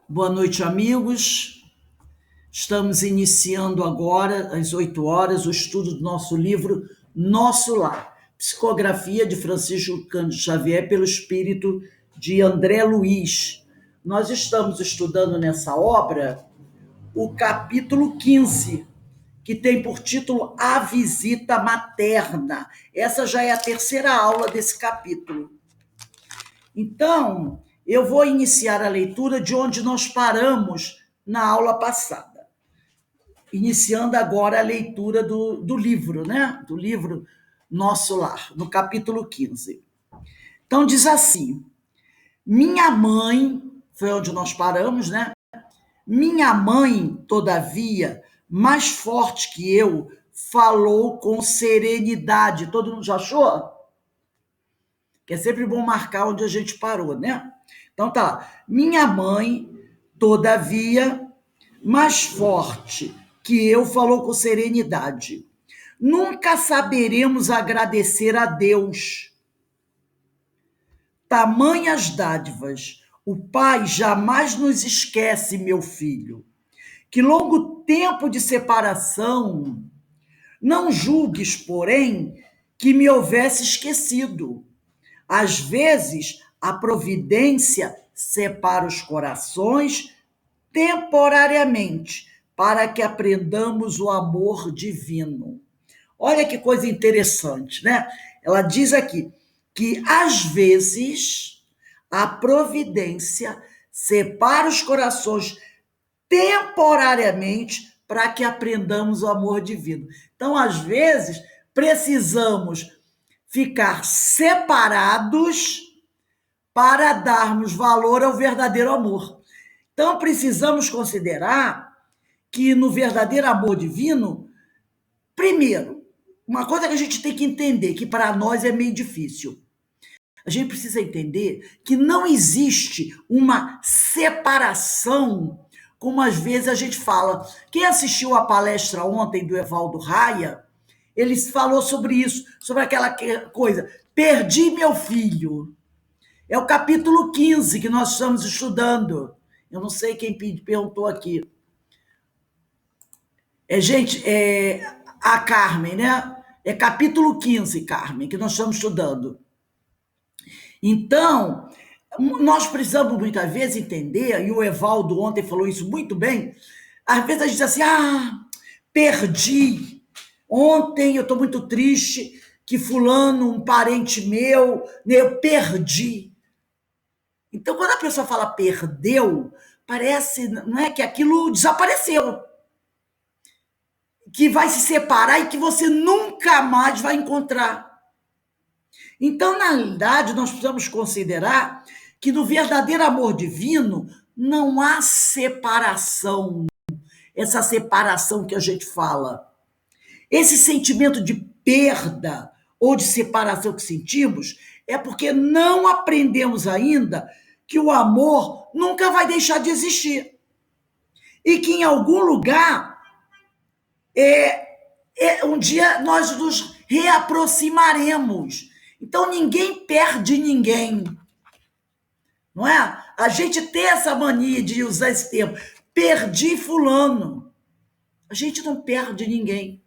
Boa noite, amigos. Estamos iniciando agora, às 8 horas, o estudo do nosso livro Nosso Lar, psicografia de Francisco Cândido Xavier pelo espírito de André Luiz. Nós estamos estudando nessa obra o capítulo 15, que tem por título A Visita Materna. Essa já é a terceira aula desse capítulo. Então, eu vou iniciar a leitura de onde nós paramos na aula passada. Iniciando agora a leitura do livro, né? Do livro Nosso Lar, no capítulo 15. Então, diz assim: minha mãe, foi onde nós paramos, né? Minha mãe, todavia, mais forte que eu, falou com serenidade. Todo mundo já achou? Que é sempre bom marcar onde a gente parou, né? Então tá lá. Minha mãe, todavia, mais forte que eu, falou com serenidade. Nunca saberemos agradecer a Deus. Tamanhas dádivas. O Pai jamais nos esquece, meu filho. Que longo tempo de separação. Não julgues, porém, que me houvesse esquecido. Às vezes, a providência separa os corações temporariamente, para que aprendamos o amor divino. Olha que coisa interessante, né? Ela diz aqui que, às vezes, a providência separa os corações temporariamente para que aprendamos o amor divino. Então, às vezes, precisamos ficar separados para darmos valor ao verdadeiro amor. Então, precisamos considerar que no verdadeiro amor divino, primeiro, uma coisa que a gente tem que entender, que para nós é meio difícil. A gente precisa entender que não existe uma separação, como às vezes a gente fala. Quem assistiu a palestra ontem do Evaldo Raia, ele falou sobre isso, sobre aquela coisa, perdi meu filho. É o capítulo 15 que nós estamos estudando. Eu não sei quem perguntou aqui. Gente, a Carmen, né? É capítulo 15, Carmen, que nós estamos estudando. Então, nós precisamos muitas vezes entender, e o Evaldo ontem falou isso muito bem, às vezes a gente diz assim, perdi. Ontem eu estou muito triste que fulano, um parente meu, eu perdi. Então, quando a pessoa fala perdeu, parece, não é, que aquilo desapareceu, que vai se separar e que você nunca mais vai encontrar. Então, na realidade, nós precisamos considerar que no verdadeiro amor divino não há separação, essa separação que a gente fala. Esse sentimento de perda ou de separação que sentimos é porque não aprendemos ainda que o amor nunca vai deixar de existir. E que em algum lugar, um dia nós nos reaproximaremos. Então ninguém perde ninguém. Não é? A gente tem essa mania de usar esse termo. Perdi fulano. A gente não perde ninguém.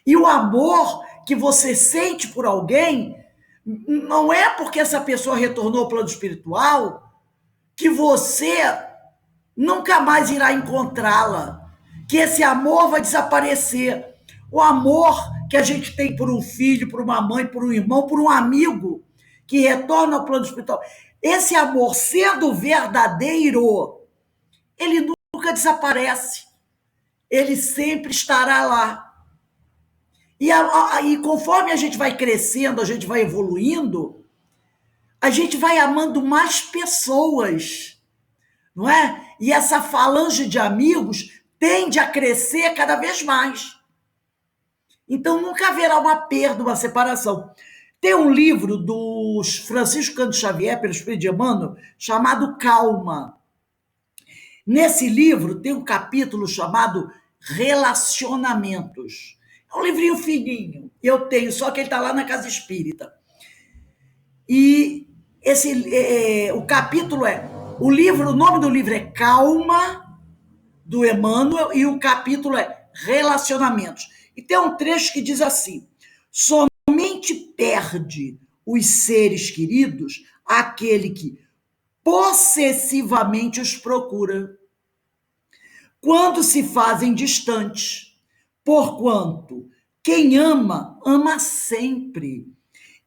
E o amor que você sente por alguém não é porque essa pessoa retornou ao plano espiritual que você nunca mais irá encontrá-la, que esse amor vai desaparecer. O amor que a gente tem por um filho, por uma mãe, por um irmão, por um amigo que retorna ao plano espiritual, esse amor, sendo verdadeiro, ele nunca desaparece. Ele sempre estará lá. E conforme a gente vai crescendo, a gente vai evoluindo, a gente vai amando mais pessoas, não é? E essa falange de amigos tende a crescer cada vez mais. Então nunca haverá uma perda, uma separação. Tem um livro do Francisco Cândido Xavier, pelo Espírito de Emmanuel, chamado Calma. Nesse livro tem um capítulo chamado Relacionamentos. É um livrinho fininho, eu tenho, só que ele está lá na Casa Espírita. E o capítulo é O nome do livro é Calma, do Emmanuel, e o capítulo é Relacionamentos. E tem um trecho que diz assim: somente perde os seres queridos aquele que possessivamente os procura, quando se fazem distantes, porquanto quem ama, ama sempre,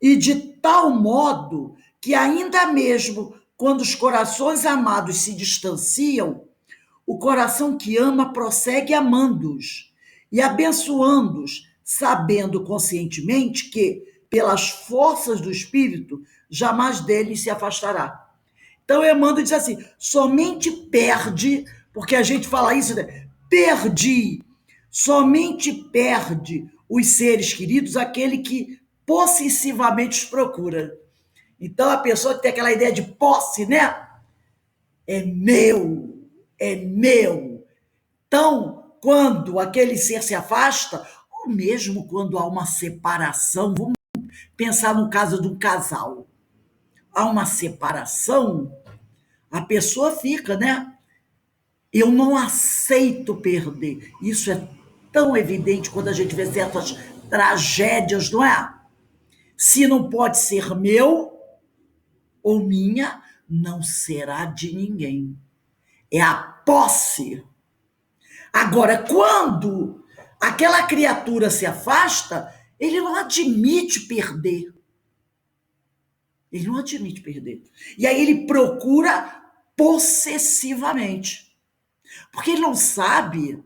e de tal modo que ainda mesmo quando os corações amados se distanciam, o coração que ama prossegue amando-os e abençoando-os, sabendo conscientemente que, pelas forças do Espírito, jamais deles se afastará. Então, Emmanuel diz assim: somente perde, porque a gente fala isso, né? Perdi, somente perde os seres queridos aquele que possessivamente os procura. Então, a pessoa que tem aquela ideia de posse, né? É meu, é meu. Então, quando aquele ser se afasta, ou mesmo quando há uma separação, vamos pensar no caso de um casal. Há uma separação, a pessoa fica, né? Eu não aceito perder. Isso é tão evidente quando a gente vê certas tragédias, não é? Se não pode ser meu ou minha, não será de ninguém. É a posse. Agora, quando aquela criatura se afasta, ele não admite perder. Ele não admite perder. E aí ele procura possessivamente. Porque ele não sabe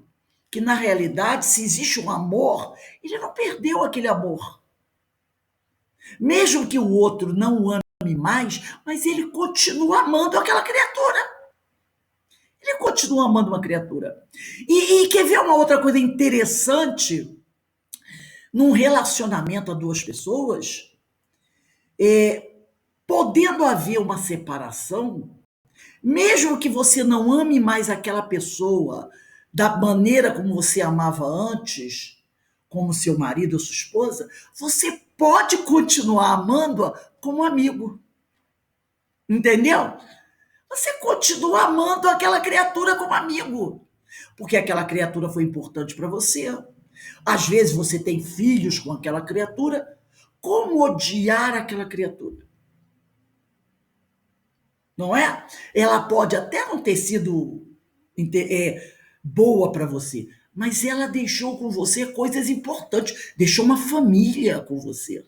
que, na realidade, se existe um amor, ele não perdeu aquele amor. Mesmo que o outro não o ame mais, mas ele continua amando aquela criatura. Ele continua amando uma criatura. E quer ver uma outra coisa interessante num relacionamento a duas pessoas? Podendo haver uma separação, mesmo que você não ame mais aquela pessoa da maneira como você amava antes, como seu marido ou sua esposa, você pode continuar amando-a como amigo. Entendeu? Você continua amando aquela criatura como amigo, porque aquela criatura foi importante para você. Às vezes você tem filhos com aquela criatura. Como odiar aquela criatura? Não é? Ela pode até não ter sido boa para você, mas ela deixou com você coisas importantes, deixou uma família com você,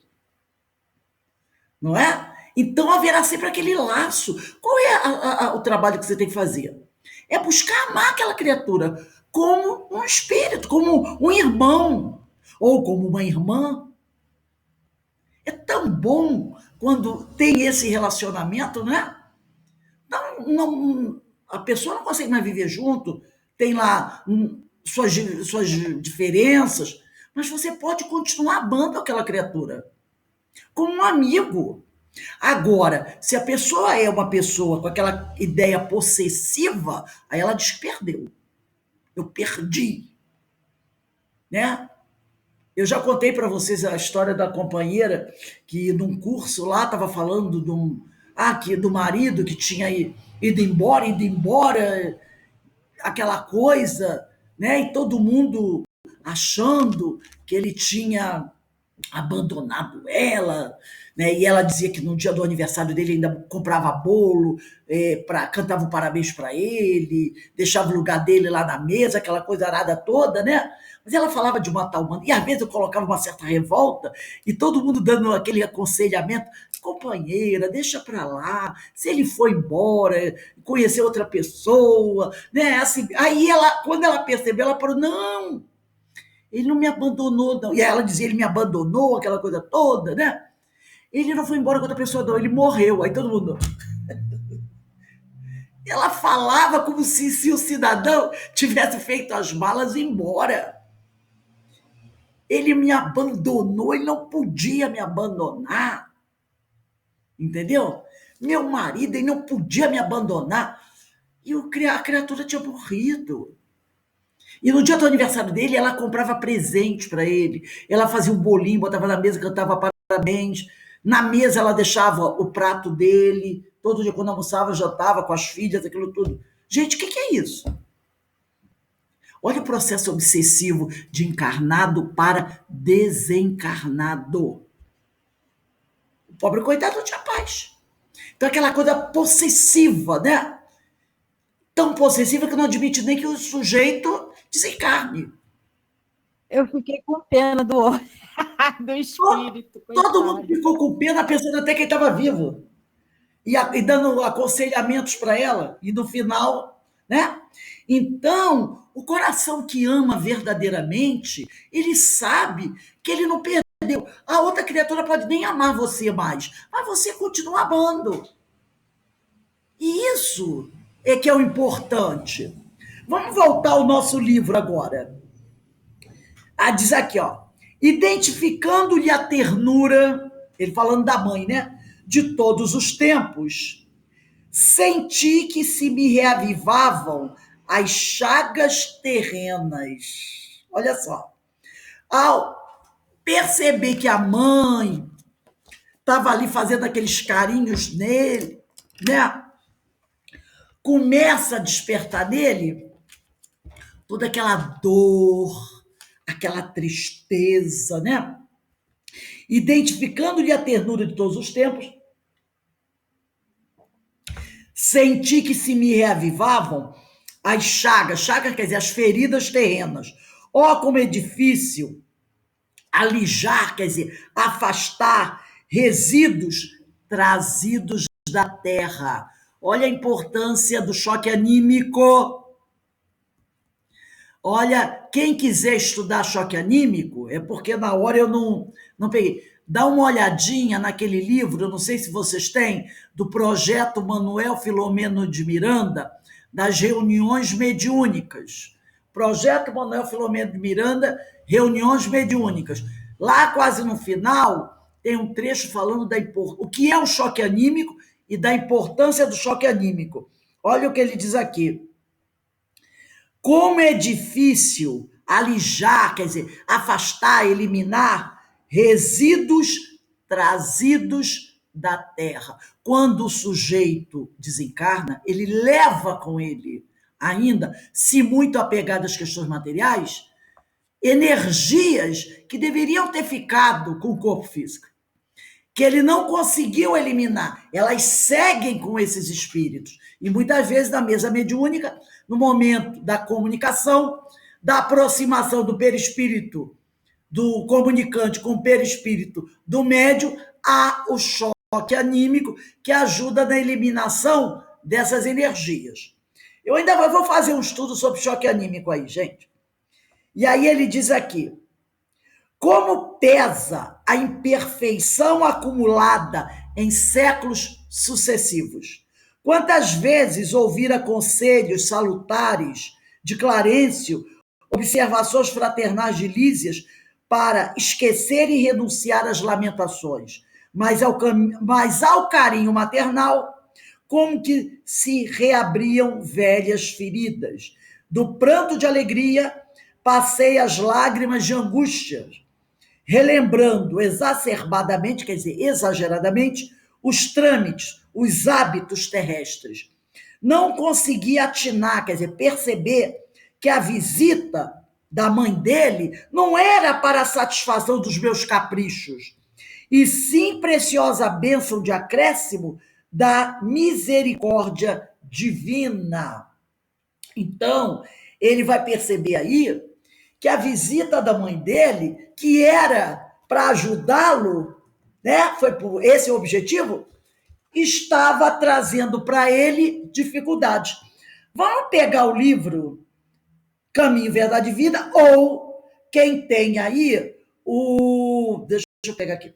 não é? Então haverá sempre aquele laço. Qual é o trabalho que você tem que fazer? É buscar amar aquela criatura como um espírito, como um irmão, ou como uma irmã. É tão bom quando tem esse relacionamento, né? Não, a pessoa não consegue mais viver junto, tem lá suas diferenças, mas você pode continuar amando aquela criatura como um amigo. Agora, se a pessoa é uma pessoa com aquela ideia possessiva, aí ela diz que perdeu. Eu perdi, né? Eu já contei para vocês a história da companheira que num curso lá estava falando do marido que tinha ido embora, aquela coisa, né? E todo mundo achando que ele tinha abandonado ela, né? E ela dizia que no dia do aniversário dele ainda comprava bolo, cantava um parabéns para ele, deixava o lugar dele lá na mesa, aquela coisa arada toda, né? Mas ela falava de uma tal maneira, e às vezes eu colocava uma certa revolta, e todo mundo dando aquele aconselhamento: companheira, deixa para lá, se ele foi embora, conhecer outra pessoa, né? Assim, aí ela, quando ela percebeu, ela falou: não, ele não me abandonou, não. E ela dizia: ele me abandonou, aquela coisa toda, né? Ele não foi embora com outra pessoa, não, ele morreu. Aí todo mundo. Ela falava como se o cidadão tivesse feito as malas e ir embora. Ele me abandonou, ele não podia me abandonar. Entendeu? Meu marido, ele não podia me abandonar. E a criatura tinha morrido. E no dia do aniversário dele, ela comprava presente para ele. Ela fazia um bolinho, botava na mesa, cantava parabéns, Na mesa ela deixava o prato dele, todo dia quando almoçava, jantava com as filhas, aquilo tudo. Gente, o que é isso? Olha o processo obsessivo de encarnado para desencarnado. O pobre coitado não tinha paz. Então, aquela coisa possessiva, né? Tão possessiva que não admite nem que o sujeito desencarne. Eu fiquei com pena do espírito, Todo mundo coitado. ficou com pena, pensando até que ele estava vivo. E dando aconselhamentos para ela. E no final, né? Então, o coração que ama verdadeiramente, ele sabe que ele não perdeu. A outra criatura pode nem amar você mais, mas você continua amando. E isso é que é o importante. Vamos voltar ao nosso livro agora. Diz aqui, ó. Identificando-lhe a ternura, ele falando da mãe, né? De todos os tempos, senti que se me reavivavam as chagas terrenas. Olha só. Ao perceber que a mãe estava ali fazendo aqueles carinhos nele, né? Começa a despertar nele toda aquela dor, aquela tristeza, né? Identificando-lhe a ternura de todos os tempos, senti que se me reavivavam as chagas quer dizer, as feridas terrenas. Ó, como é difícil alijar, quer dizer, afastar resíduos trazidos da terra. Olha a importância do choque anímico. Olha, quem quiser estudar choque anímico, é porque na hora eu não peguei. Dá uma olhadinha naquele livro, eu não sei se vocês têm, do projeto Manuel Filomeno de Miranda, das reuniões mediúnicas. Projeto Manuel Filomeno de Miranda, reuniões mediúnicas. Lá, quase no final, tem um trecho falando o que é o choque anímico e da importância do choque anímico. Olha o que ele diz aqui. Como é difícil alijar, quer dizer, afastar, eliminar resíduos trazidos da terra. Quando o sujeito desencarna, ele leva com ele, ainda, se muito apegado às questões materiais, energias que deveriam ter ficado com o corpo físico, que ele não conseguiu eliminar. Elas seguem com esses espíritos. E muitas vezes, na mesa mediúnica, no momento da comunicação, da aproximação do perispírito do comunicante com o perispírito do médium, há o choque anímico que ajuda na eliminação dessas energias. Eu ainda vou fazer um estudo sobre choque anímico aí, gente. E aí ele diz aqui, como pesa a imperfeição acumulada em séculos sucessivos. Quantas vezes ouvira conselhos salutares de Clarencio, observações fraternais de Lísias, para esquecer e renunciar às lamentações, mas ao carinho maternal, como que se reabriam velhas feridas. Do pranto de alegria, passei as lágrimas de angústia, relembrando exacerbadamente, quer dizer, exageradamente, os trâmites, os hábitos terrestres. Não consegui atinar, quer dizer, perceber que a visita da mãe dele não era para a satisfação dos meus caprichos, e sim preciosa bênção de acréscimo da misericórdia divina. Então, ele vai perceber aí que a visita da mãe dele, que era para ajudá-lo, né? Foi por esse o objetivo, estava trazendo para ele dificuldades. Vamos pegar o livro Caminho, Verdade e Vida, ou quem tem aí Deixa eu pegar aqui.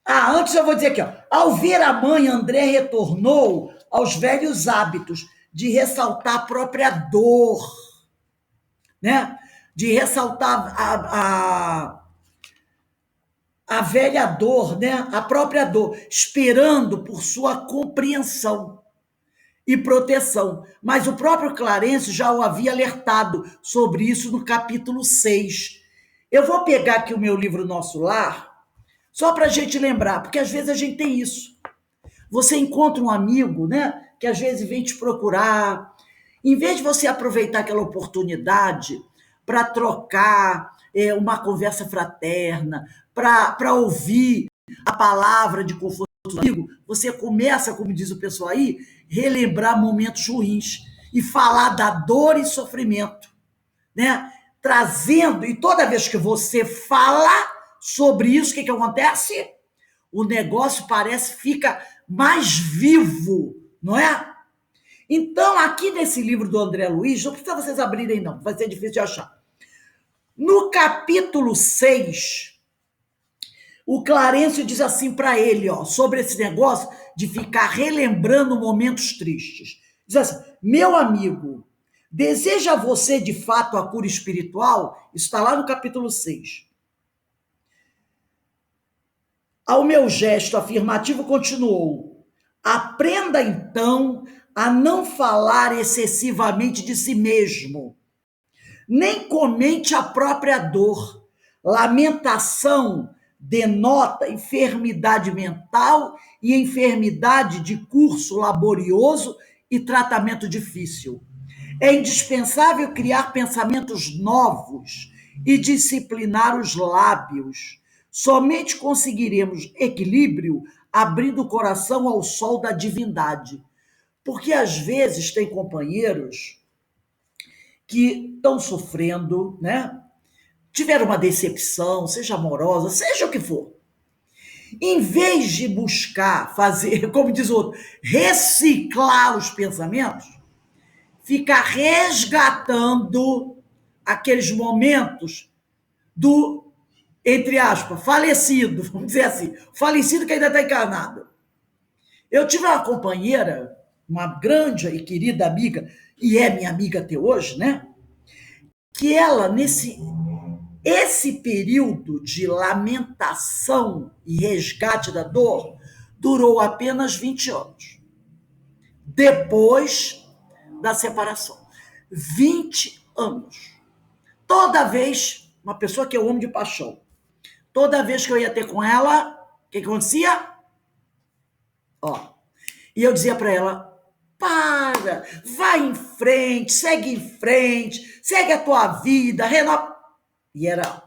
Antes eu vou dizer aqui, ó. Ao ver a mãe, André retornou aos velhos hábitos de ressaltar a própria dor, né? De ressaltar a velha dor, né? A própria dor, esperando por sua compreensão e proteção. Mas o próprio Clarencio já o havia alertado sobre isso no capítulo 6. Eu vou pegar aqui o meu livro Nosso Lar, Só para a gente lembrar, porque às vezes a gente tem isso. Você encontra um amigo, né, que às vezes vem te procurar. Em vez de você aproveitar aquela oportunidade para trocar uma conversa fraterna, para ouvir a palavra de conforto do amigo, você começa, como diz o pessoal aí, relembrar momentos ruins e falar da dor e sofrimento, né? Trazendo, e toda vez que você fala sobre isso, o que acontece? O negócio parece fica mais vivo, não é? Então, aqui nesse livro do André Luiz, não precisa vocês abrirem, não, vai ser difícil de achar. No capítulo 6, o Clarencio diz assim para ele, ó, sobre esse negócio de ficar relembrando momentos tristes. Diz assim: meu amigo, deseja você de fato a cura espiritual? Isso está lá no capítulo 6. Ao meu gesto afirmativo, continuou: aprenda então a não falar excessivamente de si mesmo, nem comente a própria dor. Lamentação denota enfermidade mental e enfermidade de curso laborioso e tratamento difícil. É indispensável criar pensamentos novos e disciplinar os lábios. Somente conseguiremos equilíbrio abrindo o coração ao sol da divindade. Porque às vezes tem companheiros que estão sofrendo, né? Tiveram uma decepção, seja amorosa, seja o que for. Em vez de buscar fazer, como diz o outro, reciclar os pensamentos, ficar resgatando aqueles momentos do, entre aspas, falecido, vamos dizer assim, falecido que ainda está encarnado. Eu tive uma companheira, uma grande e querida amiga, e é minha amiga até hoje, né? Que ela, esse período de lamentação e resgate da dor, durou apenas 20 anos. Depois da separação. 20 anos. Toda vez, uma pessoa que eu amo de paixão, toda vez que eu ia ter com ela, o que acontecia? Ó, e eu dizia para ela: para, vai em frente, segue a tua vida, renova. E era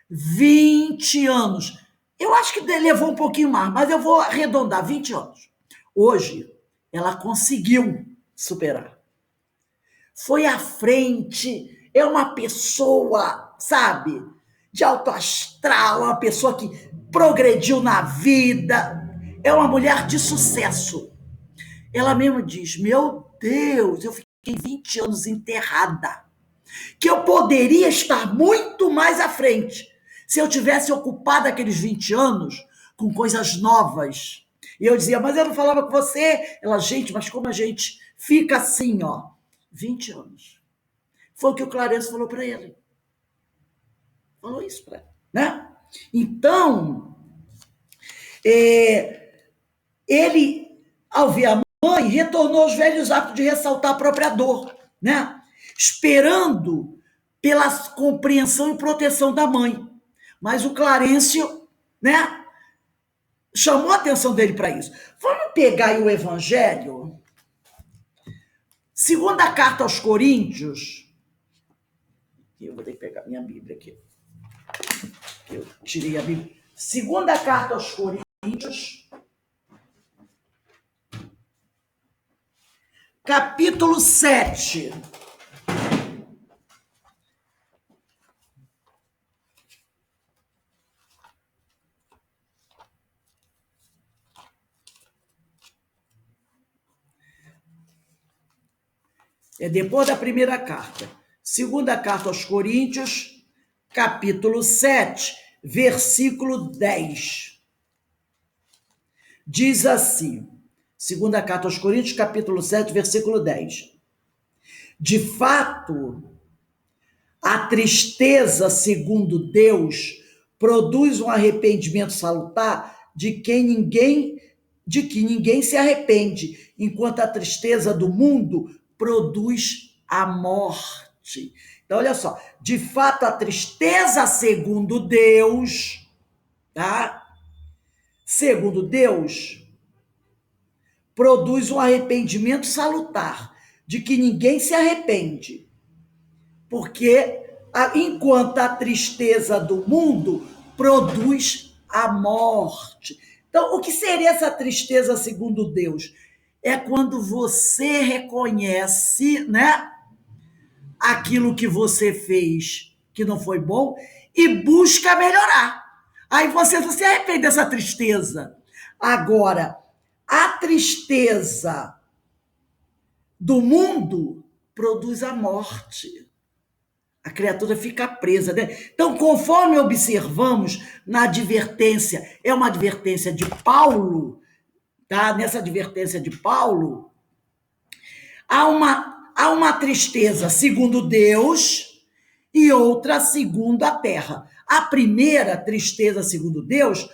20 anos. Eu acho que levou um pouquinho mais, mas eu vou arredondar, 20 anos. Hoje, ela conseguiu superar. Foi à frente, é uma pessoa, sabe, de alto astral, uma pessoa que progrediu na vida, é uma mulher de sucesso. Ela mesmo diz: meu Deus, eu fiquei 20 anos enterrada, que eu poderia estar muito mais à frente se eu tivesse ocupado aqueles 20 anos com coisas novas. E eu dizia: mas eu não falava com você. Ela: gente, mas como a gente fica assim, ó, 20 anos. Foi o que o Clarence falou para ele. Falou isso para ele, né? Então, ele, ao ver a mãe, retornou aos velhos hábitos de ressaltar a própria dor, né? Esperando pela compreensão e proteção da mãe. Mas o Clarencio, né, chamou a atenção dele para isso. Vamos pegar aí o Evangelho, segunda carta aos Coríntios. Eu vou ter que pegar minha Bíblia aqui. Eu tirei a Bíblia. Segunda carta aos Coríntios, capítulo 7. É depois da primeira carta. Segunda carta aos Coríntios, capítulo 7, versículo 10. Diz assim, segunda carta aos Coríntios, capítulo 7, versículo 10. De fato, a tristeza, segundo Deus, produz um arrependimento salutar de que ninguém se arrepende, enquanto a tristeza do mundo produz a morte. Então, olha só, de fato, a tristeza, segundo Deus, tá? segundo Deus, produz um arrependimento salutar, de que ninguém se arrepende. Porque enquanto a tristeza do mundo produz a morte. Então, o que seria essa tristeza segundo Deus? É quando você reconhece, né, aquilo que você fez que não foi bom e busca melhorar. Aí você não se arrepende dessa tristeza. Agora, a tristeza do mundo produz a morte. A criatura fica presa, né? Então, conforme observamos na advertência, é uma advertência de Paulo, tá? Nessa advertência de Paulo, há uma tristeza segundo Deus e outra segundo a terra. A primeira, tristeza segundo Deus,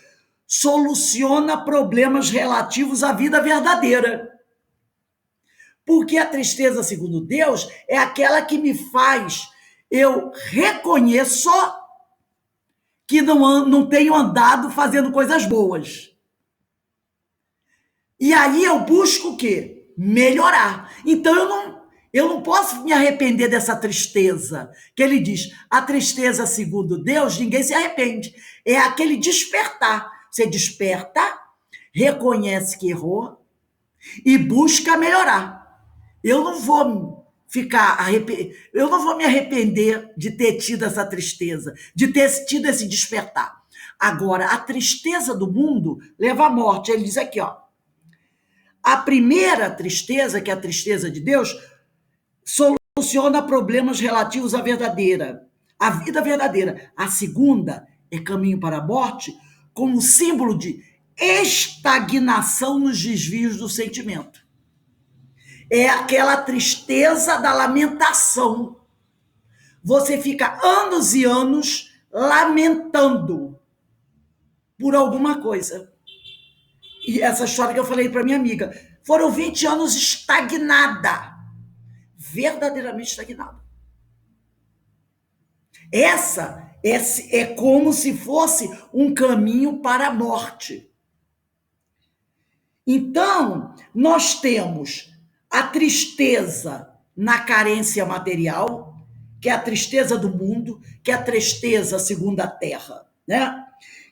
soluciona problemas relativos à vida verdadeira. Porque a tristeza segundo Deus é aquela que me faz, eu reconheço que não tenho andado fazendo coisas boas. E aí eu busco o quê? Melhorar. Então eu não posso me arrepender dessa tristeza. Que ele diz, a tristeza segundo Deus, ninguém se arrepende. É aquele despertar. Você desperta, reconhece que errou e busca melhorar. Eu não vou eu não vou me arrepender de ter tido essa tristeza, de ter tido esse despertar. Agora, a tristeza do mundo leva à morte. Ele diz aqui, ó, a primeira tristeza, que é a tristeza de Deus, soluciona problemas relativos à vida verdadeira. A segunda é caminho para a morte, como símbolo de estagnação nos desvios do sentimento. É aquela tristeza da lamentação. Você fica anos e anos lamentando por alguma coisa. E essa história que eu falei para minha amiga, foram 20 anos estagnada, verdadeiramente estagnada. Essa é como se fosse um caminho para a morte. Então, nós temos a tristeza na carência material, que é a tristeza do mundo, que é a tristeza segundo a terra, né?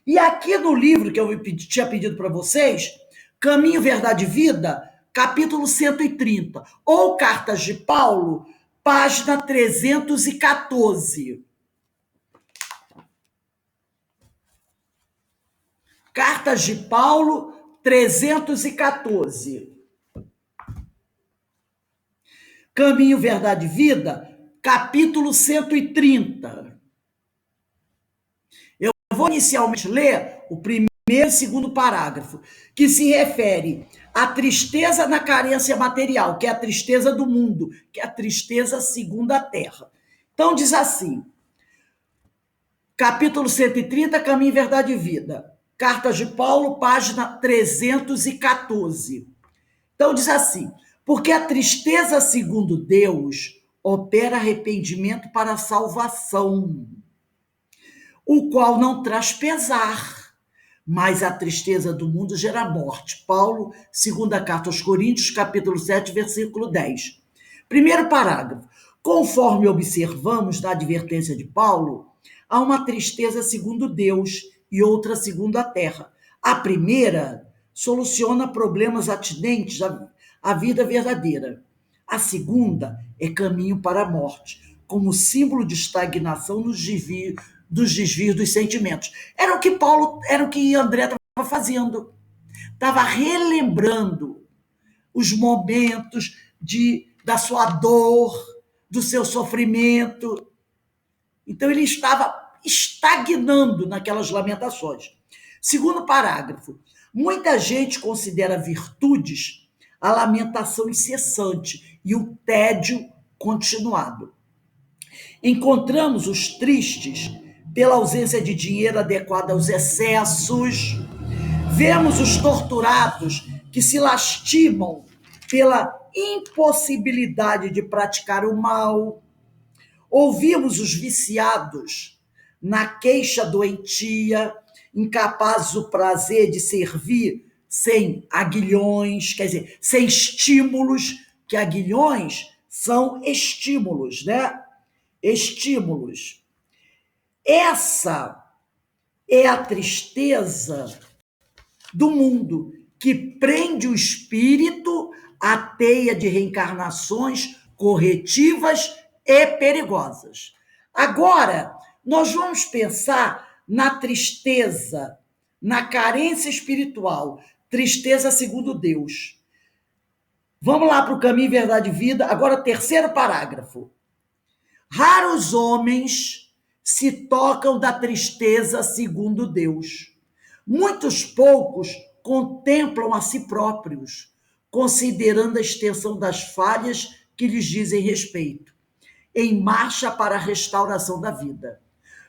E aqui no livro que eu tinha pedido para vocês, Caminho, Verdade e Vida, capítulo 130, ou Cartas de Paulo, página 314. Cartas de Paulo, 314. Caminho, Verdade e Vida, capítulo 130. Eu vou inicialmente ler o primeiro e segundo parágrafo, que se refere à tristeza na carência material, que é a tristeza do mundo, que é a tristeza segundo a terra. Então diz assim, capítulo 130, Caminho, Verdade e Vida. Cartas de Paulo, página 314. Então diz assim, porque a tristeza segundo Deus opera arrependimento para a salvação, o qual não traz pesar, mas a tristeza do mundo gera morte. Paulo, segunda carta aos Coríntios, capítulo 7, versículo 10. Primeiro parágrafo. Conforme observamos na advertência de Paulo, há uma tristeza segundo Deus e outra segundo a terra. A primeira soluciona problemas atinentes à vida verdadeira. A segunda é caminho para a morte, como símbolo de estagnação dos desvios dos sentimentos. Era o que André estava fazendo. Estava relembrando os momentos da sua dor, do seu sofrimento. Então ele estava estagnando naquelas lamentações. Segundo parágrafo, muita gente considera virtudes a lamentação incessante e o tédio continuado. Encontramos os tristes pela ausência de dinheiro adequado aos excessos, vemos os torturados que se lastimam pela impossibilidade de praticar o mal, ouvimos os viciados na queixa doentia, incapazes do prazer de servir sem aguilhões, quer dizer, sem estímulos, que aguilhões são estímulos, né? Estímulos. Essa é a tristeza do mundo, que prende o espírito à teia de reencarnações corretivas e perigosas. Agora, nós vamos pensar na tristeza, na carência espiritual, tristeza segundo Deus. Vamos lá para o Caminho, Verdade e Vida, agora terceiro parágrafo. Raros homens se tocam da tristeza segundo Deus. Muitos poucos contemplam a si próprios, considerando a extensão das falhas que lhes dizem respeito, em marcha para a restauração da vida.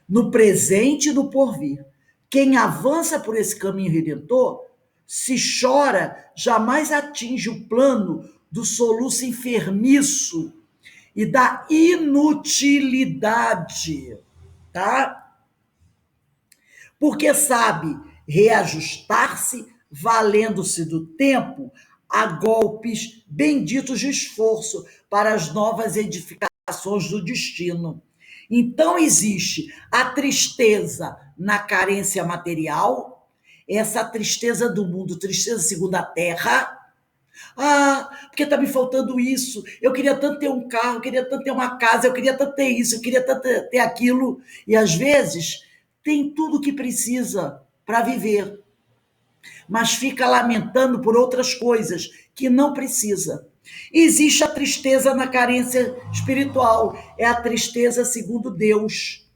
No presente e no porvir, quem avança por esse caminho redentor, se chora, jamais atinge o plano do soluço enfermiço e da inutilidade, tá? Porque sabe reajustar-se, valendo-se do tempo a golpes benditos de esforço para as novas edificações do destino. Então existe a tristeza na carência material, essa tristeza do mundo, tristeza segundo a terra. Ah, porque está me faltando isso. Eu queria tanto ter um carro, eu queria tanto ter uma casa, eu queria tanto ter isso, eu queria tanto ter aquilo. E às vezes tem tudo o que precisa para viver, mas fica lamentando por outras coisas que não precisa. Existe a tristeza na carência espiritual, é a tristeza segundo Deus.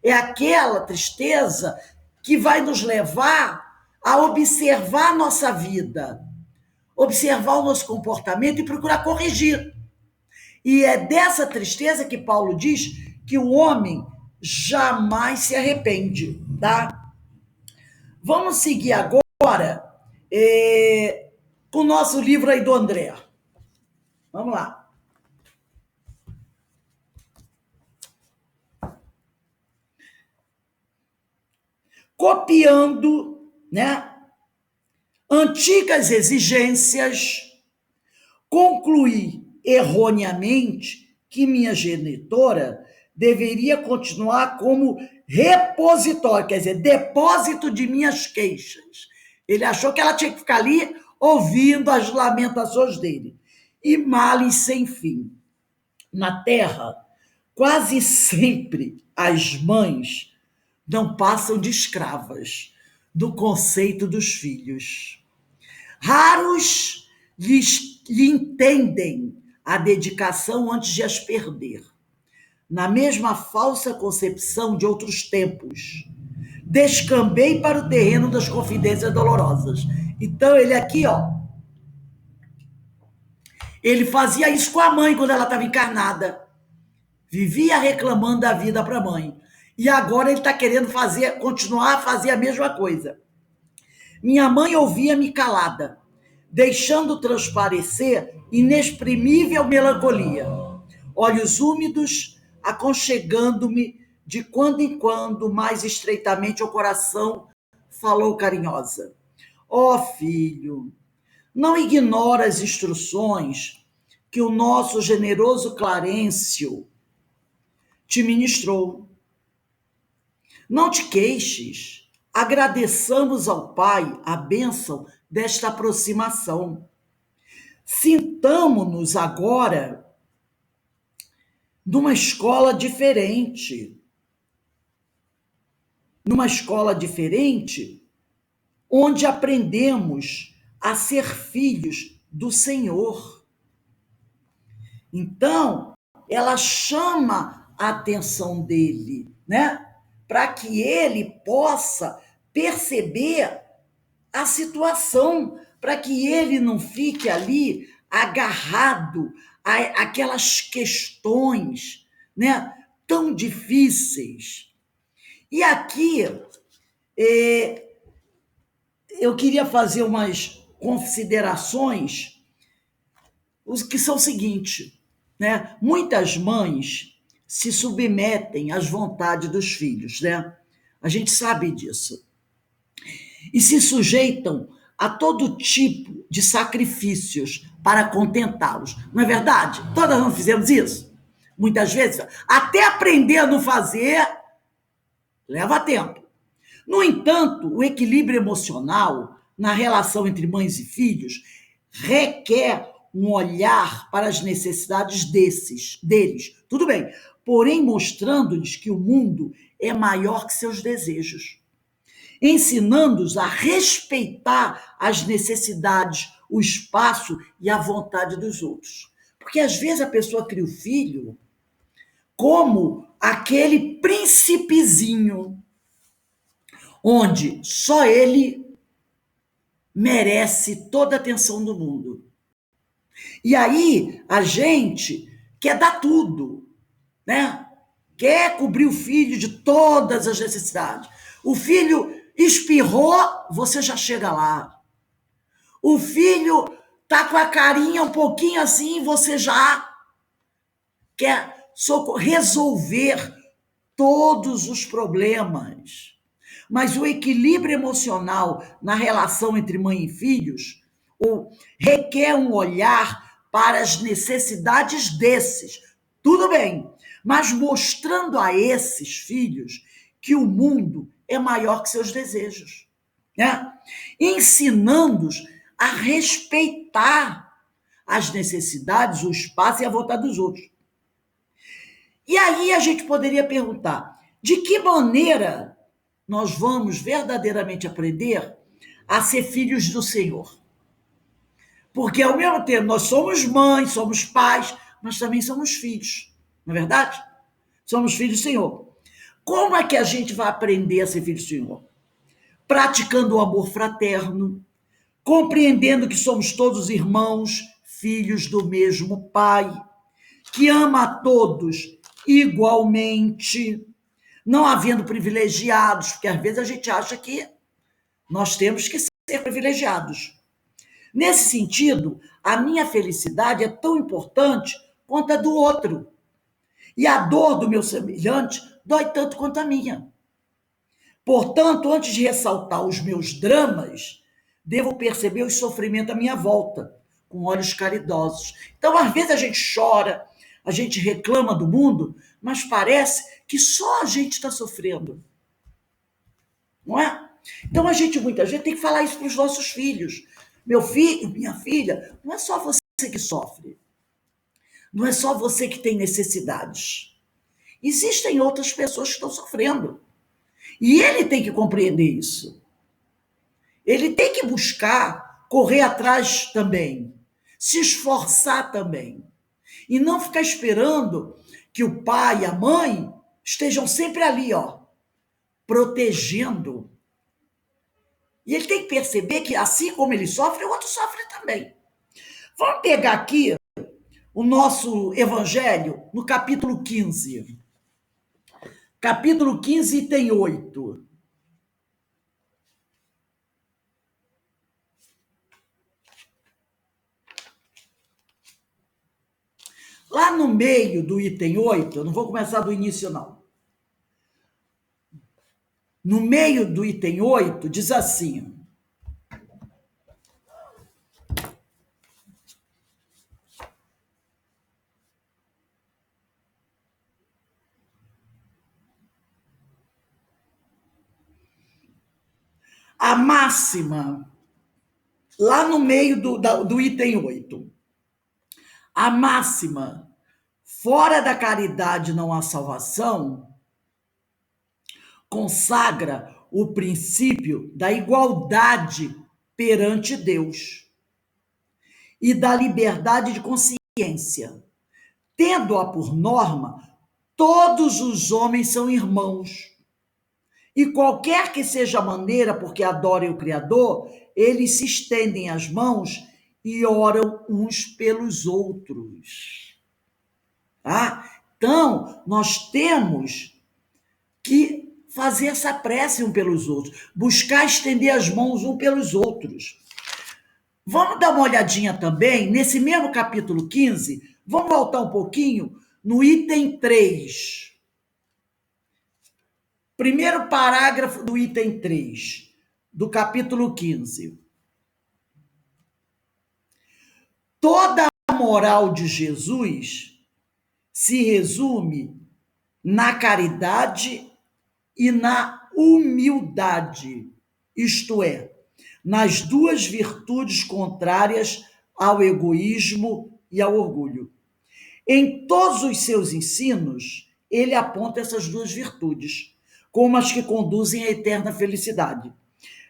É aquela tristeza que vai nos levar a observar a nossa vida, observar o nosso comportamento e procurar corrigir. E é dessa tristeza que Paulo diz que o homem jamais se arrepende, tá? Vamos seguir agora com o nosso livro aí do André. Vamos lá. Copiando, né, antigas exigências, concluí erroneamente que minha genitora deveria continuar como repositório, quer dizer, depósito de minhas queixas. Ele achou que ela tinha que ficar ali ouvindo as lamentações dele. E males sem fim. Na Terra, quase sempre as mães não passam de escravas do conceito dos filhos. Raros lhe entendem a dedicação antes de as perder. Na mesma falsa concepção de outros tempos, descambei para o terreno das confidências dolorosas. Então ele aqui, ó, ele fazia isso com a mãe quando ela estava encarnada. Vivia reclamando da vida para a mãe. E agora ele está querendo continuar a fazer a mesma coisa. Minha mãe ouvia-me calada, deixando transparecer inexprimível melancolia. Olhos úmidos, aconchegando-me de quando em quando, mais estreitamente ao coração, falou carinhosa. Ó filho, não ignora as instruções que o nosso generoso Clarencio te ministrou. Não te queixes, agradeçamos ao Pai a bênção desta aproximação. Sintamo-nos agora numa escola diferente. Numa escola diferente, onde aprendemos a ser filhos do Senhor. Então, ela chama a atenção dele, né? Para que ele possa perceber a situação, para que ele não fique ali agarrado àquelas questões, né, tão difíceis. E aqui eu queria fazer umas considerações, que são o seguinte, né? Muitas mães se submetem às vontades dos filhos, né? A gente sabe disso. e se sujeitam a todo tipo de sacrifícios para contentá-los. Não é verdade? Todas nós fizemos isso. Muitas vezes, até aprender a não fazer, leva tempo. No entanto, o equilíbrio emocional na relação entre mães e filhos requer um olhar para as necessidades deles. Tudo bem, porém mostrando-lhes que o mundo é maior que seus desejos, ensinando-os a respeitar as necessidades, o espaço e a vontade dos outros. Porque às vezes a pessoa cria o filho como aquele príncipezinho, onde só ele merece toda a atenção do mundo. E aí a gente quer dar tudo, né? Quer cobrir o filho de todas as necessidades. O filho espirrou, você já chega lá. O filho tá com a carinha um pouquinho assim, você já quer resolver todos os problemas. Mas o equilíbrio emocional na relação entre mãe e filhos requer um olhar para as necessidades desses. Tudo bem, mas mostrando a esses filhos que o mundo é maior que seus desejos, né? Ensinando-os a respeitar as necessidades, o espaço e a vontade dos outros. E aí a gente poderia perguntar, de que maneira nós vamos verdadeiramente aprender a ser filhos do Senhor? Porque ao mesmo tempo nós somos mães, somos pais, mas também somos filhos, não é verdade? Somos filhos do Senhor. Como é que a gente vai aprender a ser filho do Senhor? Praticando o amor fraterno, compreendendo que somos todos irmãos, filhos do mesmo Pai, que ama a todos igualmente, não havendo privilegiados, porque às vezes a gente acha que nós temos que ser privilegiados. Nesse sentido, a minha felicidade é tão importante quanto a do outro. E a dor do meu semelhante dói tanto quanto a minha. Portanto, antes de ressaltar os meus dramas, devo perceber o sofrimento à minha volta, com olhos caridosos. Então, às vezes a gente chora, a gente reclama do mundo, mas parece que só a gente está sofrendo. Não é? Então, a gente muitas vezes tem que falar isso para os nossos filhos. Meu filho, minha filha, não é só você que sofre. Não é só você que tem necessidades. Existem outras pessoas que estão sofrendo. E ele tem que compreender isso. Ele tem que buscar, correr atrás também, se esforçar também. E não ficar esperando que o pai e a mãe estejam sempre ali, ó, protegendo. E ele tem que perceber que, assim como ele sofre, o outro sofre também. Vamos pegar aqui o nosso evangelho no capítulo 15. Capítulo 15, item 8. Lá no meio do item 8, eu não vou começar do início, não. No meio do item 8, diz assim: a máxima, lá no meio do item 8, a máxima, fora da caridade não há salvação, consagra o princípio da igualdade perante Deus e da liberdade de consciência. Tendo-a por norma, todos os homens são irmãos. E qualquer que seja a maneira porque adorem o Criador, eles se estendem as mãos e oram uns pelos outros. Tá? Então, nós temos que fazer essa prece um pelos outros, buscar estender as mãos um pelos outros. Vamos dar uma olhadinha também, nesse mesmo capítulo 15, vamos voltar um pouquinho no item 3. Primeiro parágrafo do item 3. do capítulo 15. Toda a moral de Jesus se resume na caridade e na humildade, isto é, nas duas virtudes contrárias ao egoísmo e ao orgulho. Em todos os seus ensinos, ele aponta essas duas virtudes como as que conduzem à eterna felicidade.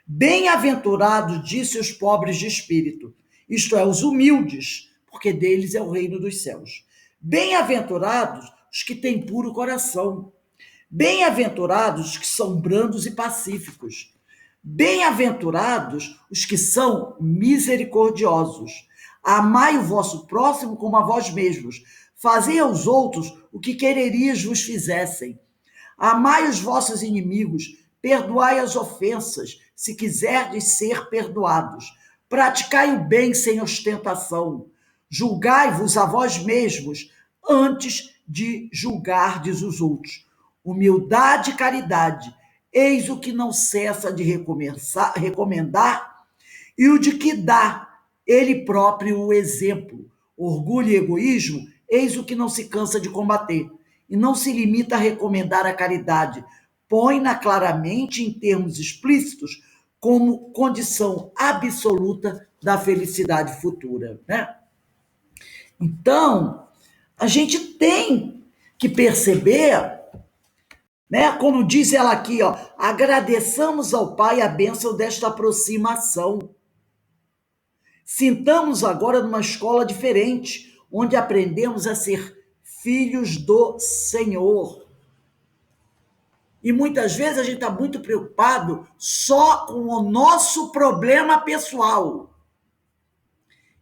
Bem-aventurados, disse os pobres de espírito, isto é, os humildes, porque deles é o reino dos céus. Bem-aventurados os que têm puro coração. Bem-aventurados os que são brandos e pacíficos. Bem-aventurados os que são misericordiosos. Amai o vosso próximo como a vós mesmos. Fazei aos outros o que quererias vos fizessem. Amai os vossos inimigos, perdoai as ofensas, se quiserdes ser perdoados. Praticai o bem sem ostentação. Julgai-vos a vós mesmos antes de julgardes os outros. Humildade e caridade, eis o que não cessa de recomendar e o de que dá ele próprio o exemplo. Orgulho e egoísmo, eis o que não se cansa de combater. E não se limita a recomendar a caridade, põe-na claramente em termos explícitos como condição absoluta da felicidade futura, né? Então, a gente tem que perceber, né? Como diz ela aqui, ó, agradeçamos ao Pai a bênção desta aproximação. Sintamos agora numa escola diferente, onde aprendemos a ser filhos do Senhor. E muitas vezes a gente está muito preocupado só com o nosso problema pessoal.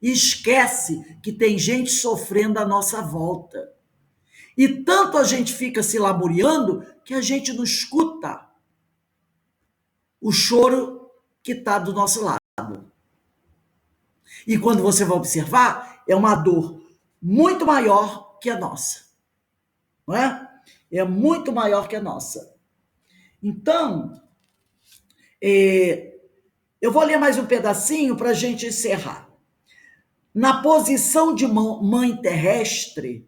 E esquece que tem gente sofrendo à nossa volta. E tanto a gente fica se laboriando que a gente não escuta o choro que está do nosso lado. E quando você vai observar, é uma dor muito maior que a nossa. Não é? É muito maior que a nossa. Então, eu vou ler mais um pedacinho para a gente encerrar. Na posição de mãe terrestre,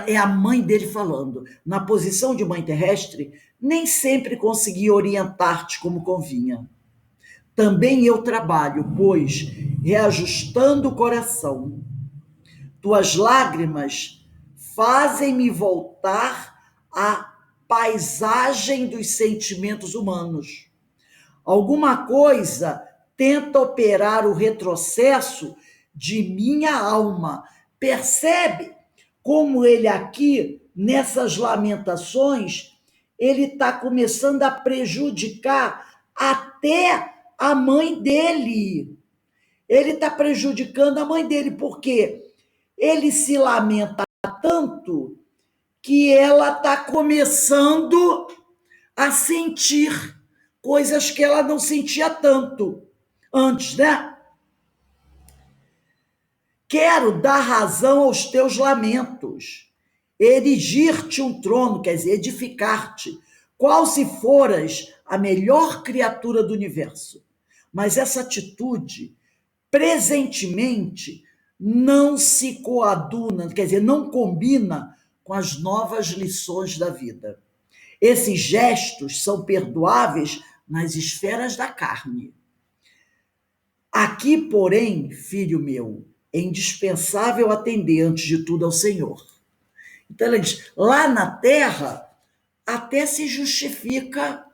é a mãe dele falando, na posição de mãe terrestre, nem sempre consegui orientar-te como convinha. Também eu trabalho, pois, reajustando o coração. Tuas lágrimas fazem-me voltar à paisagem dos sentimentos humanos. Alguma coisa tenta operar o retrocesso de minha alma. Percebe como ele aqui, nessas lamentações, ele está começando a prejudicar até a mãe dele. Ele está prejudicando a mãe dele, porque ele se lamenta tanto que ela está começando a sentir coisas que ela não sentia tanto antes, né? Quero dar razão aos teus lamentos, erigir-te um trono, quer dizer, edificar-te, qual se foras a melhor criatura do universo. Mas essa atitude, presentemente, não se coaduna, quer dizer, não combina com as novas lições da vida. Esses gestos são perdoáveis nas esferas da carne. Aqui, porém, filho meu, é indispensável atender, antes de tudo, ao Senhor. Então, ela diz, lá na terra, até se justifica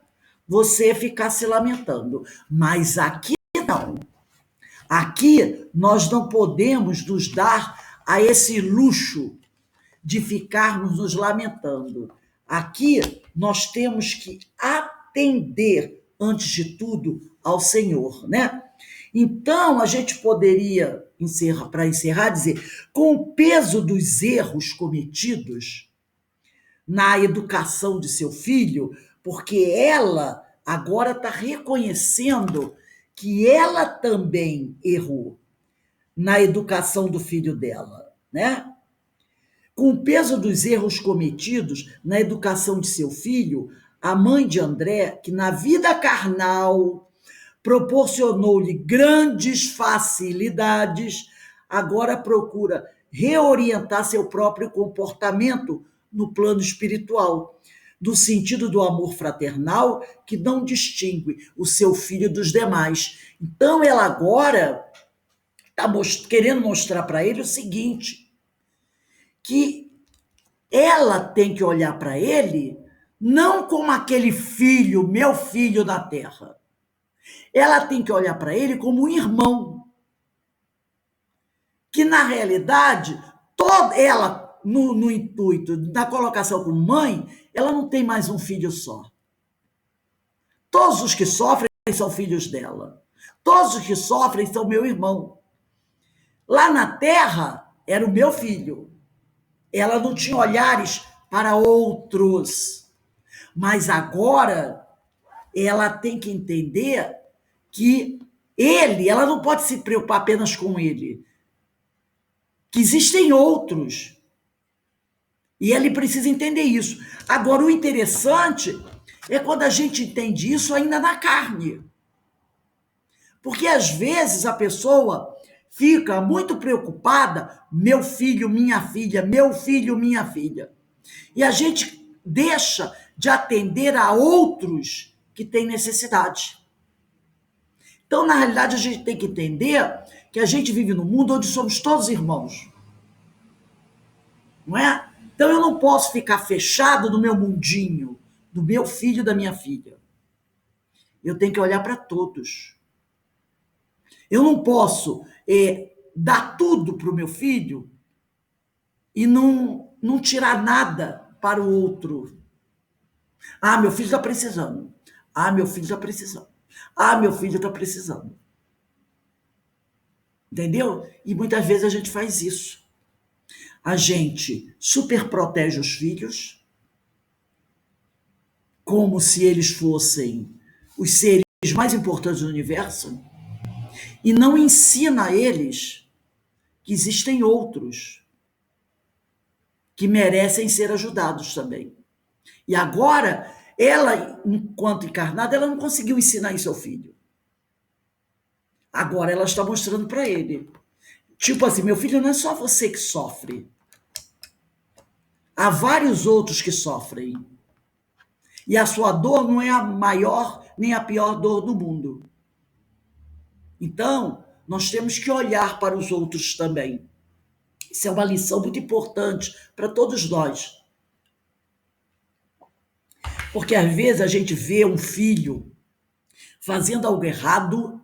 você ficar se lamentando, mas aqui não. Aqui, nós não podemos nos dar a esse luxo de ficarmos nos lamentando. Aqui, nós temos que atender, antes de tudo, ao Senhor, né? Então, a gente poderia, para encerrar, dizer, com o peso dos erros cometidos na educação de seu filho, porque ela agora está reconhecendo que ela também errou na educação do filho dela, né? Com o peso dos erros cometidos na educação de seu filho, a mãe de André, que na vida carnal proporcionou-lhe grandes facilidades, agora procura reorientar seu próprio comportamento no plano espiritual, no sentido do amor fraternal que não distingue o seu filho dos demais. Então, ela agora está querendo mostrar para ele o seguinte, que ela tem que olhar para ele não como aquele filho, meu filho da terra. Ela tem que olhar para ele como um irmão. Que, na realidade, toda ela, no intuito da colocação como mãe, ela não tem mais um filho só. Todos os que sofrem são filhos dela. Todos os que sofrem são meu irmão. Lá na terra, era o meu filho. Ela não tinha olhares para outros. Mas agora, ela tem que entender que ela não pode se preocupar apenas com ele. Que existem outros. E ele precisa entender isso. Agora, o interessante é quando a gente entende isso ainda na carne. Porque, às vezes, a pessoa fica muito preocupada, meu filho, minha filha, meu filho, minha filha. E a gente deixa de atender a outros que têm necessidade. Então, na realidade, a gente tem que entender que a gente vive num mundo onde somos todos irmãos. Não é? Então, eu não posso ficar fechado no meu mundinho, do meu filho e da minha filha. Eu tenho que olhar para todos. Eu não posso dar tudo para o meu filho e não tirar nada para o outro. Ah, meu filho está precisando. Ah, meu filho está precisando. Ah, meu filho está precisando. Entendeu? E muitas vezes a gente faz isso. A gente super protege os filhos, como se eles fossem os seres mais importantes do universo, e não ensina a eles que existem outros que merecem ser ajudados também. E agora, ela, enquanto encarnada, ela não conseguiu ensinar isso ao filho. Agora ela está mostrando para ele. Tipo assim, meu filho, não é só você que sofre. Há vários outros que sofrem. E a sua dor não é a maior nem a pior dor do mundo. Então, nós temos que olhar para os outros também. Isso é uma lição muito importante para todos nós. Porque às vezes a gente vê um filho fazendo algo errado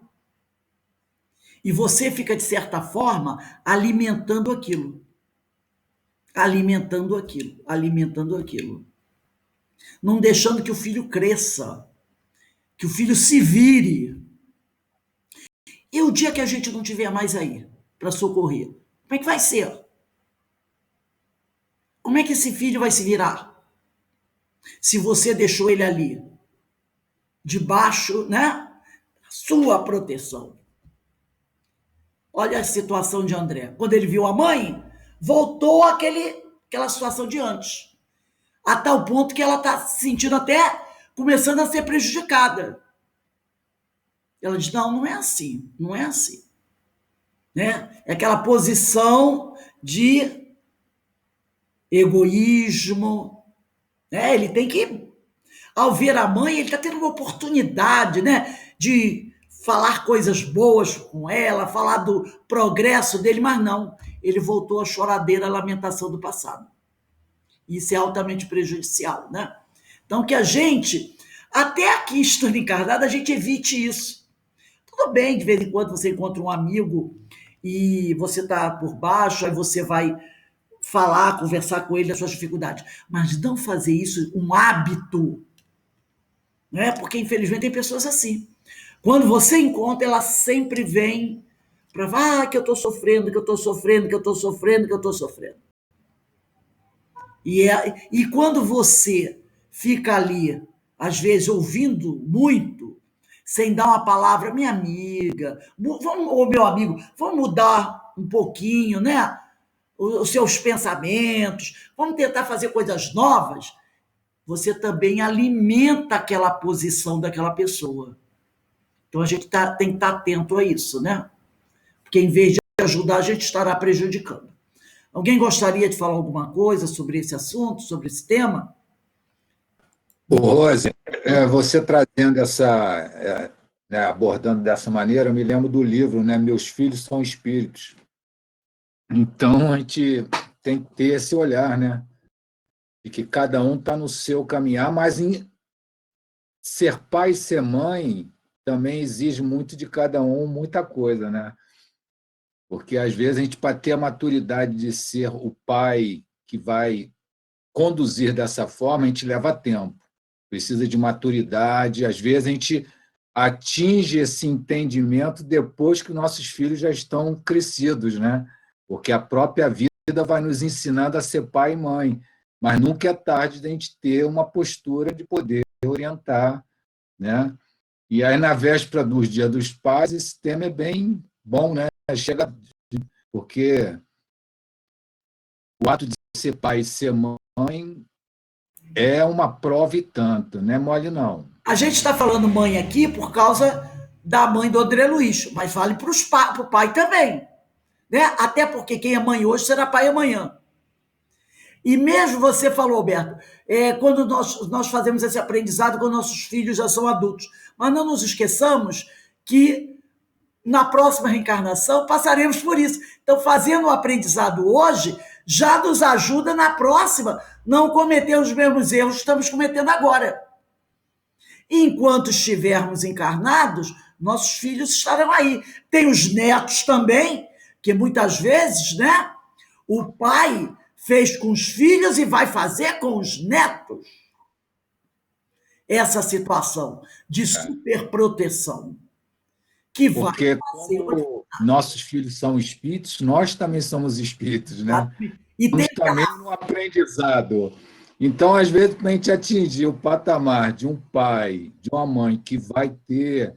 e você fica, de certa forma, alimentando aquilo. Alimentando aquilo, alimentando aquilo. Não deixando que o filho cresça, que o filho se vire. E o dia que a gente não tiver mais aí para socorrer, como é que vai ser? Como é que esse filho vai se virar? Se você deixou ele ali, debaixo, né? Sua proteção. Olha a situação de André. Quando ele viu a mãe, voltou aquela situação de antes. A tal ponto que ela está se sentindo até começando a ser prejudicada. Ela diz, não é assim, não é assim. Né? É aquela posição de egoísmo. Né? Ele tem que, ao ver a mãe, ele está tendo uma oportunidade, né, de falar coisas boas com ela, falar do progresso dele, mas não. Ele voltou à choradeira, à lamentação do passado. Isso é altamente prejudicial, né? Então, que a gente, até aqui estando encarnado, a gente evite isso. Tudo bem, de vez em quando você encontra um amigo e você está por baixo, aí você vai falar, conversar com ele das suas dificuldades. Mas não fazer isso um hábito, né? Porque, infelizmente, tem pessoas assim. Quando você encontra, ela sempre vem para falar que eu estou sofrendo, que eu estou sofrendo, que eu estou sofrendo, que eu estou sofrendo. E quando você fica ali, às vezes, ouvindo muito, sem dar uma palavra, minha amiga, ou meu amigo, vamos mudar um pouquinho, né? Os seus pensamentos, vamos tentar fazer coisas novas, você também alimenta aquela posição daquela pessoa. Então a gente tem que estar atento a isso, né? Porque em vez de ajudar, a gente estará prejudicando. Alguém gostaria de falar alguma coisa sobre esse assunto, sobre esse tema? Ô, Rose, você trazendo né, abordando dessa maneira, eu me lembro do livro, né, Meus Filhos São Espíritos. Então, a gente tem que ter esse olhar, né, de que cada um está no seu caminhar, mas em ser pai e ser mãe também exige muito de cada um, muita coisa, né? Porque, às vezes, a gente, para ter a maturidade de ser o pai que vai conduzir dessa forma, a gente leva tempo. Precisa de maturidade. Às vezes a gente atinge esse entendimento depois que nossos filhos já estão crescidos, né? Porque a própria vida vai nos ensinando a ser pai e mãe, mas nunca é tarde de a gente ter uma postura de poder orientar, né? E aí, na véspera dos Dia dos Pais, esse tema é bem bom, né? Chega, porque o ato de ser pai e ser mãe é uma prova e tanto, não é mole, não. A gente está falando mãe aqui por causa da mãe do André Luiz, mas vale para o pai também. Né? Até porque quem é mãe hoje será pai amanhã. E mesmo você falou, Alberto, quando nós fazemos esse aprendizado quando nossos filhos já são adultos. Mas não nos esqueçamos que na próxima reencarnação passaremos por isso. Então, fazendo o aprendizado hoje, já nos ajuda na próxima não cometer os mesmos erros que estamos cometendo agora. Enquanto estivermos encarnados, nossos filhos estarão aí. Tem os netos também, que muitas vezes, né, o pai fez com os filhos e vai fazer com os netos. Essa situação de superproteção. Que vai Porque fazer. como nossos filhos são espíritos, nós também somos espíritos, né? E tem Estamos também no aprendizado. Então, às vezes, para a gente atingir o patamar de um pai, de uma mãe que vai ter,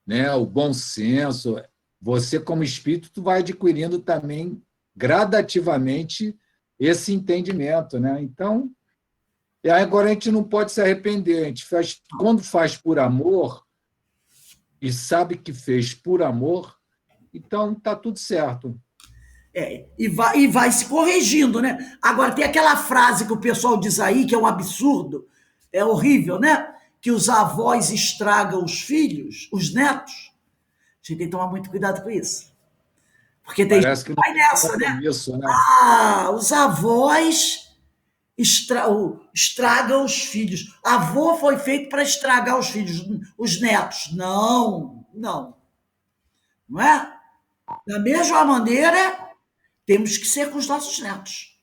né, o bom senso, você, como espírito, tu vai adquirindo também gradativamente esse entendimento, né? Então, e aí agora a gente não pode se arrepender. A gente faz, quando faz por amor e sabe que fez por amor, então está tudo certo. E vai se corrigindo, né? Agora, tem aquela frase que o pessoal diz aí, que é um absurdo, é horrível, né? Que os avós estragam os filhos, os netos. A gente tem que tomar muito cuidado com isso. Porque tem Parece gente que que não vai tem nessa, né? compromisso, né? Os avós estragam os filhos. Avô foi feito para estragar os filhos, os netos. Não, não. Não é? Da mesma maneira, temos que ser com os nossos netos.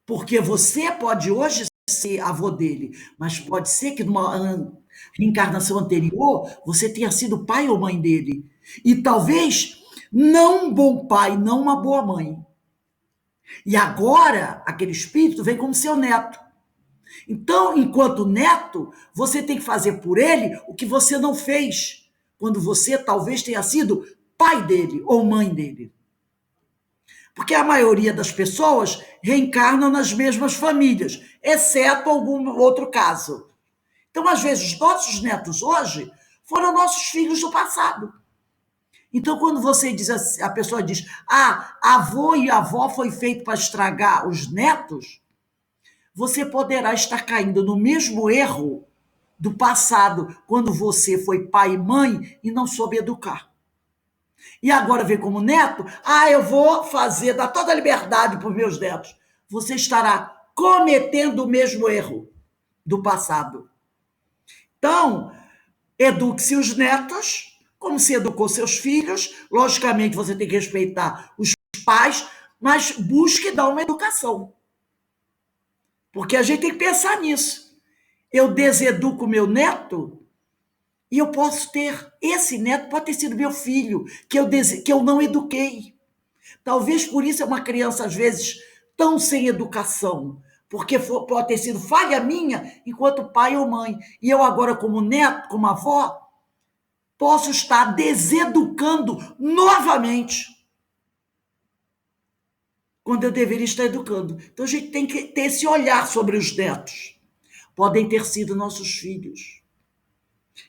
Porque você pode hoje ser avô dele, mas pode ser que numa reencarnação anterior você tenha sido pai ou mãe dele. E talvez não um bom pai, não uma boa mãe. E agora, aquele espírito vem como seu neto. Então, enquanto neto, você tem que fazer por ele o que você não fez quando você talvez tenha sido pai dele ou mãe dele. Porque a maioria das pessoas reencarnam nas mesmas famílias, exceto algum outro caso. Então, às vezes, os nossos netos hoje foram nossos filhos do passado. Então, quando você diz assim, a pessoa diz, avô e avó foi feito para estragar os netos, você poderá estar caindo no mesmo erro do passado, quando você foi pai e mãe e não soube educar. E agora vem como neto, eu vou fazer, dar toda a liberdade para os meus netos. Você estará cometendo o mesmo erro do passado. Então, eduque-se os netos, como se educou seus filhos. Logicamente, você tem que respeitar os pais, mas busque dar uma educação. Porque a gente tem que pensar nisso. Eu deseduco meu neto e eu posso ter, esse neto pode ter sido meu filho, que eu não eduquei. Talvez por isso é uma criança, às vezes, tão sem educação, porque pode ter sido falha minha enquanto pai ou mãe. E eu agora, como neto, como avó, posso estar deseducando novamente, quando eu deveria estar educando. Então a gente tem que ter esse olhar sobre os netos. Podem ter sido nossos filhos.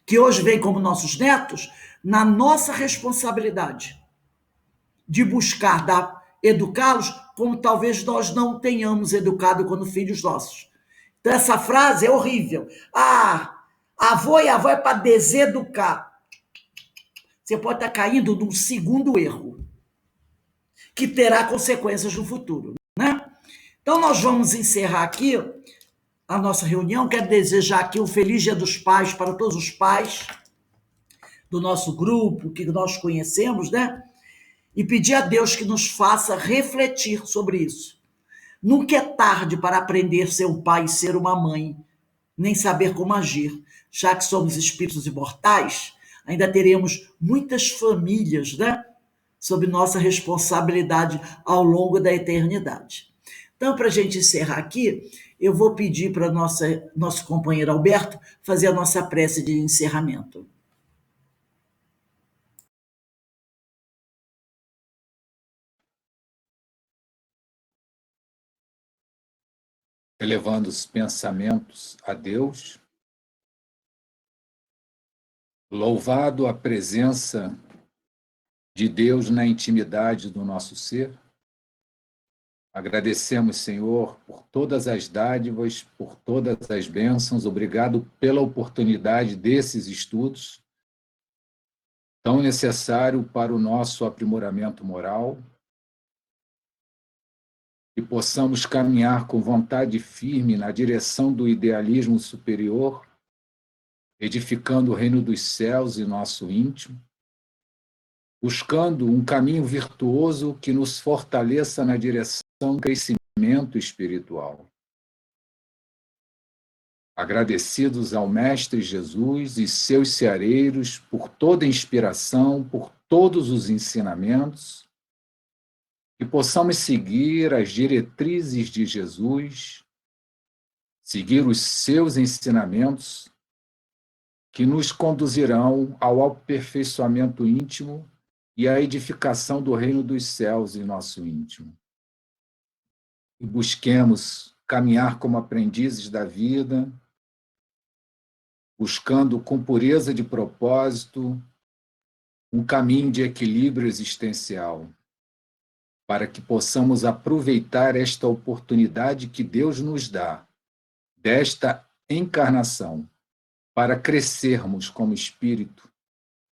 que hoje vêm como nossos netos, na nossa responsabilidade de buscar educá-los como talvez nós não tenhamos educado quando filhos nossos. Então, essa frase é horrível. Ah, avô e avó é para deseducar. Você pode estar caindo num segundo erro, que terá consequências no futuro, né? Então, nós vamos encerrar aqui a nossa reunião. Quero desejar aqui um feliz Dia dos Pais para todos os pais do nosso grupo, que nós conhecemos, né? E pedir a Deus que nos faça refletir sobre isso. Nunca é tarde para aprender a ser um pai e ser uma mãe, nem saber como agir. Já que somos espíritos imortais, ainda teremos muitas famílias, né? Sob nossa responsabilidade ao longo da eternidade. Então, para a gente encerrar aqui, eu vou pedir para nosso companheiro Alberto fazer a nossa prece de encerramento. Elevando os pensamentos a Deus, louvado a presença de Deus na intimidade do nosso ser. Agradecemos, Senhor, por todas as dádivas, por todas as bênçãos. Obrigado pela oportunidade desses estudos, tão necessário para o nosso aprimoramento moral, e possamos caminhar com vontade firme na direção do idealismo superior, edificando o reino dos céus em nosso íntimo, buscando um caminho virtuoso que nos fortaleça na direção do crescimento espiritual. Agradecidos ao Mestre Jesus e seus ceareiros por toda a inspiração, por todos os ensinamentos, que possamos seguir as diretrizes de Jesus, seguir os seus ensinamentos, que nos conduzirão ao aperfeiçoamento íntimo e à edificação do reino dos céus em nosso íntimo. E busquemos caminhar como aprendizes da vida, buscando com pureza de propósito um caminho de equilíbrio existencial, para que possamos aproveitar esta oportunidade que Deus nos dá, desta encarnação, para crescermos como espírito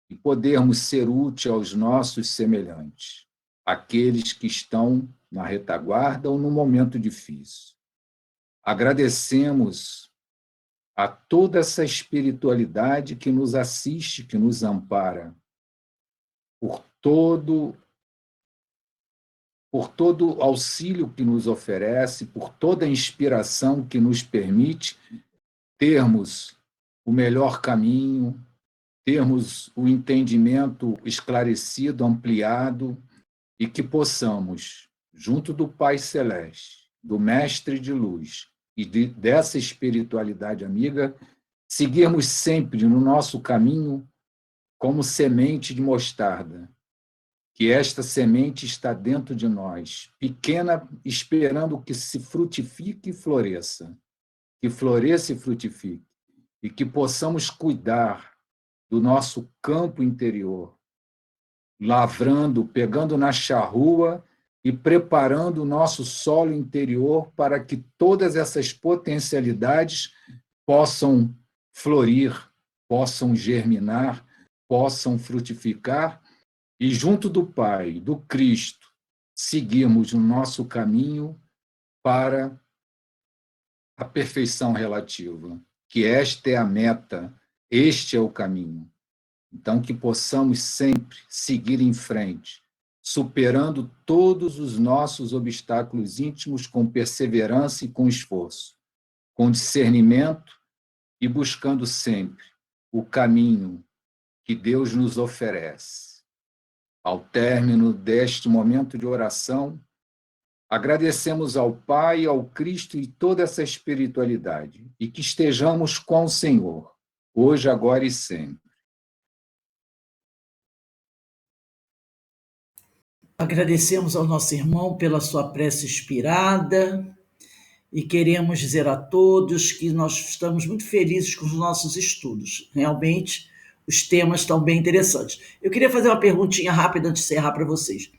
e podermos ser úteis aos nossos semelhantes, aqueles que estão na retaguarda ou no momento difícil. Agradecemos a toda essa espiritualidade que nos assiste, que nos ampara, por todo auxílio que nos oferece, por toda a inspiração que nos permite termos o melhor caminho, termos o entendimento esclarecido, ampliado, e que possamos, junto do Pai Celeste, do Mestre de Luz e dessa espiritualidade amiga, seguirmos sempre no nosso caminho como semente de mostarda, que esta semente está dentro de nós, pequena, esperando que se frutifique e floresça, que floresça e frutifique, e que possamos cuidar do nosso campo interior, lavrando, pegando na charrua e preparando o nosso solo interior para que todas essas potencialidades possam florir, possam germinar, possam frutificar, e junto do Pai, do Cristo, seguirmos o nosso caminho para a perfeição relativa, que esta é a meta, este é o caminho. Então, que possamos sempre seguir em frente, superando todos os nossos obstáculos íntimos com perseverança e com esforço, com discernimento e buscando sempre o caminho que Deus nos oferece. Ao término deste momento de oração, agradecemos ao Pai, ao Cristo e toda essa espiritualidade, e que estejamos com o Senhor, hoje, agora e sempre. Agradecemos ao nosso irmão pela sua prece inspirada e queremos dizer a todos que nós estamos muito felizes com os nossos estudos. Realmente, os temas estão bem interessantes. Eu queria fazer uma perguntinha rápida antes de encerrar para vocês.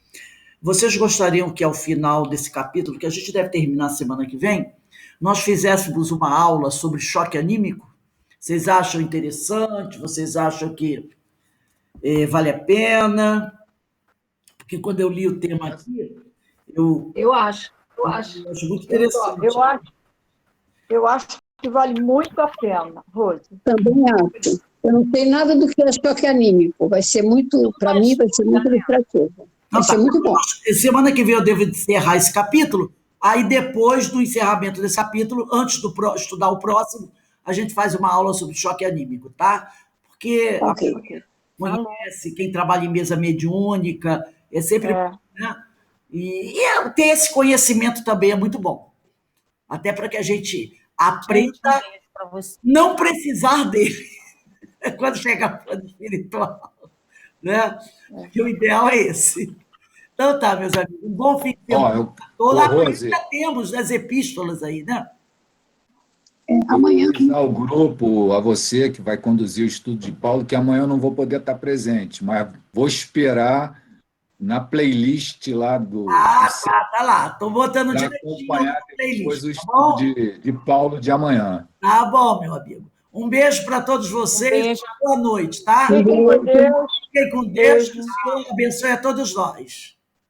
Vocês gostariam que, ao final desse capítulo, que a gente deve terminar semana que vem, nós fizéssemos uma aula sobre choque anímico? Vocês acham interessante? Vocês acham que vale a pena? Porque quando eu li o tema aqui, Eu acho muito interessante. Eu acho que vale muito a pena, Rose. Também acho. Eu não sei nada do que é choque anímico. Vai ser muito, para mim, vai ser muito ilustrativo. Vai ser muito bom. Semana que vem eu devo encerrar esse capítulo, aí depois do encerramento desse capítulo, antes de estudar o próximo, a gente faz uma aula sobre choque anímico, tá? Porque conhece, quem trabalha em mesa mediúnica, é sempre... Né? E ter esse conhecimento também é muito bom. Até para que a gente aprenda a não precisar dele quando chegar ao plano espiritual. Né? Porque o ideal é esse. Então tá, meus amigos, um bom fim de semana. Rose, já temos as epístolas aí, né? Amanhã. Eu vou avisar o grupo, a você que vai conduzir o estudo de Paulo, que amanhã eu não vou poder estar presente, mas vou esperar na playlist lá do... tá lá. Estou botando para direitinho acompanhar na playlist, depois o tá bom? estudo de Paulo de amanhã. Tá bom, meu amigo. Um beijo para todos vocês. Boa noite, tá? Fiquem com Deus. Fiquem com Deus. Que o Senhor abençoe a todos nós.